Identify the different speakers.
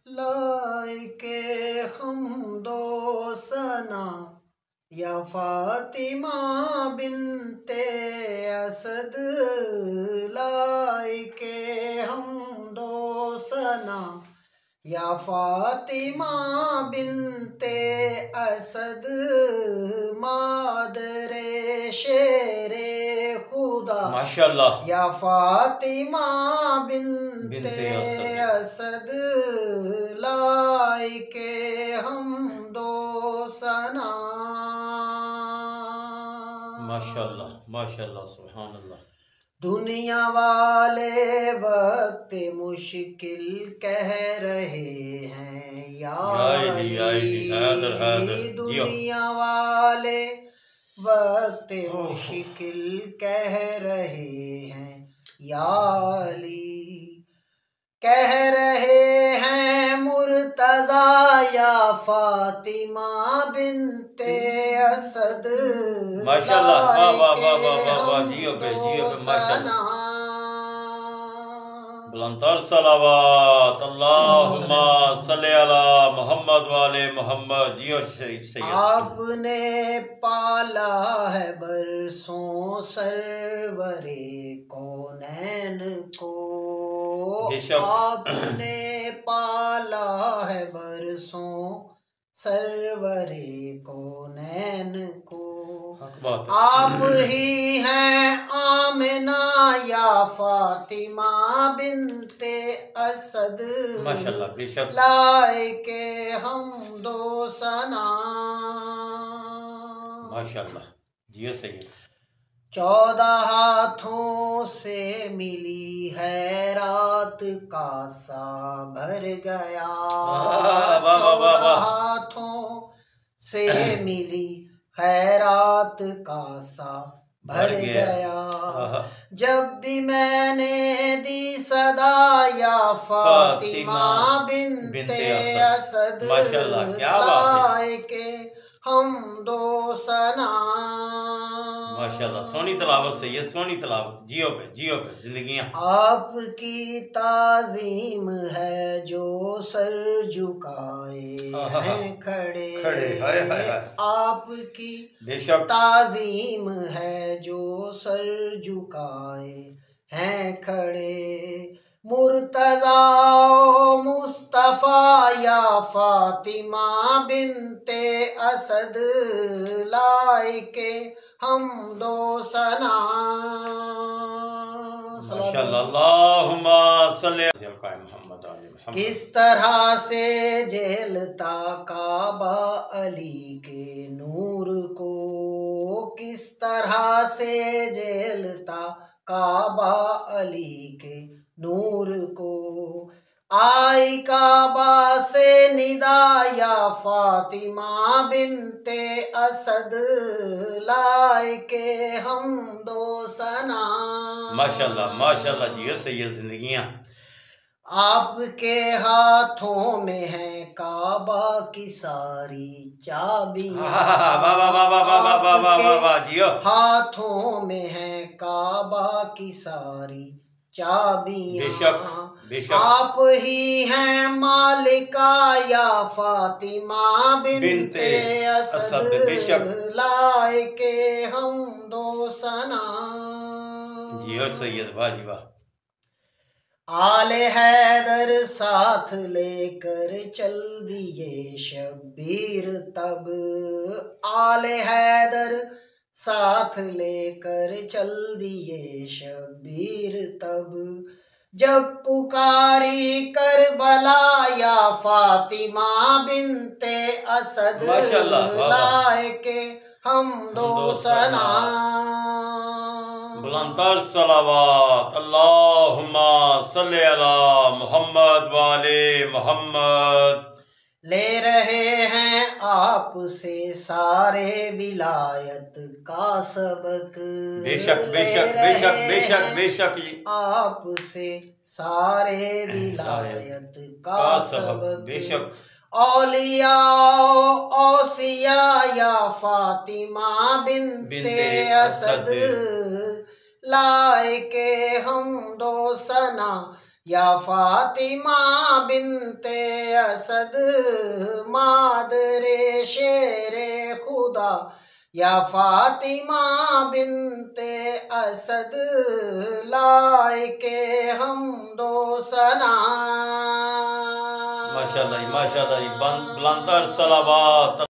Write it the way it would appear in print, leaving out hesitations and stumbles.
Speaker 1: लाइके हमदो सना या फातिमा बिनते असद। लाइके हमदो सना या फातिमा बिनते असद। मादरे शेरे खुदा
Speaker 2: माशाल्लाह
Speaker 1: या फातिमा बिनते असद। लाइके हमदो सना।
Speaker 2: माशाल्लाह माशाल्लाह सुभान अल्लाह।
Speaker 1: दुनिया वाले वक्त मुश्किल कह रहे हैं या अली। दुनिया वाले वक्त मुश्किल कह रहे हैं या अली। कह रहे हैं मुर्तजा या फातिमा बिनते असद।
Speaker 2: माशाल्लाह वाह वाह वाह वाह वाह जियो पे माशाल्लाह। बुलंदतर सलावत अल्लाहुम्मा सल्ली अला मोहम्मद वाले मोहम्मद। जियो सैयद।
Speaker 1: आपने पाला है बरसों सरवरे कौनैन को। आपने पाला है बरसों सरवरे कौनैन को। आप ही हैं आमिना या फातिमा बिनते असद।
Speaker 2: माशाल्लाह बेशक।
Speaker 1: लाइके हमदो सना।
Speaker 2: माशाल्लाह जियो सही।
Speaker 1: 14 हाथों से मिली है रात का सा भर गया। 14 हाथों से मिली है रात का सा भर गया। जब भी मैंने दी सदा या फातिमा बिनते असद। लाइके हमदो सना।
Speaker 2: माशाल्लाह सोनी तलावत सही है, सोनी तलावत। जियो पे जिंदगियां।
Speaker 1: आपकी ताजीम है जो सर झुकाए हैं खड़े। आपकी
Speaker 2: बेशक
Speaker 1: ताजीम है जो सर झुकाए हैं खड़े। मुर्तजा मुस्तफा या फातिमा बिनते असद। लाइके हमदो सना।
Speaker 2: माशाल्लाह अल्लाहुम्मा सल्ली अला मोहम्मद वाले मोहम्मद।
Speaker 1: किस तरह से झेलता काबा अली के नूर को। किस तरह से झेलता काबा अली के नूर को। आई काबा से निदा या फातिमा बिनते असद। लाइके हमदो सना।
Speaker 2: माशाल्लाह माशाल्लाह जियो सही है जिंदगियां।
Speaker 1: आपके हाथों में है काबा की सारी चाबियां। हाथों में है काबा की सारी चाबियां। आप ही हैं मालिका या फातिमा बिनते असद। लाइके हमदो सना।
Speaker 2: जियो सैयद वाह जी वाह।
Speaker 1: आले हैदर साथ लेकर चल दिए शब्बीर तब। आले हैदर साथ लेकर चल दिए शब्बीर तब। जब पुकारी करबला या फातिमा बिनते असद। लाइके हमदो सना।
Speaker 2: बुलंदतर सलावत अल्लाहुम्मा सल्ली अला मोहम्मद वाले मोहम्मद।
Speaker 1: ले रहे हैं आपसे सारे विलायत का सबक।
Speaker 2: बेशक बेशक बेशक बेशक बेशक।
Speaker 1: आपसे सारे विलायत का सबक।
Speaker 2: बेशक
Speaker 1: औलिया औसिया या फातिमा बिनते असद। लाइके हमदो सना या फातिमा बिनते असद मादरे शेरे खुदा, या फातिमा बिनते असद लाइके हमदो सना।
Speaker 2: माशाल्लाह जी, बुलंदतर सलावत।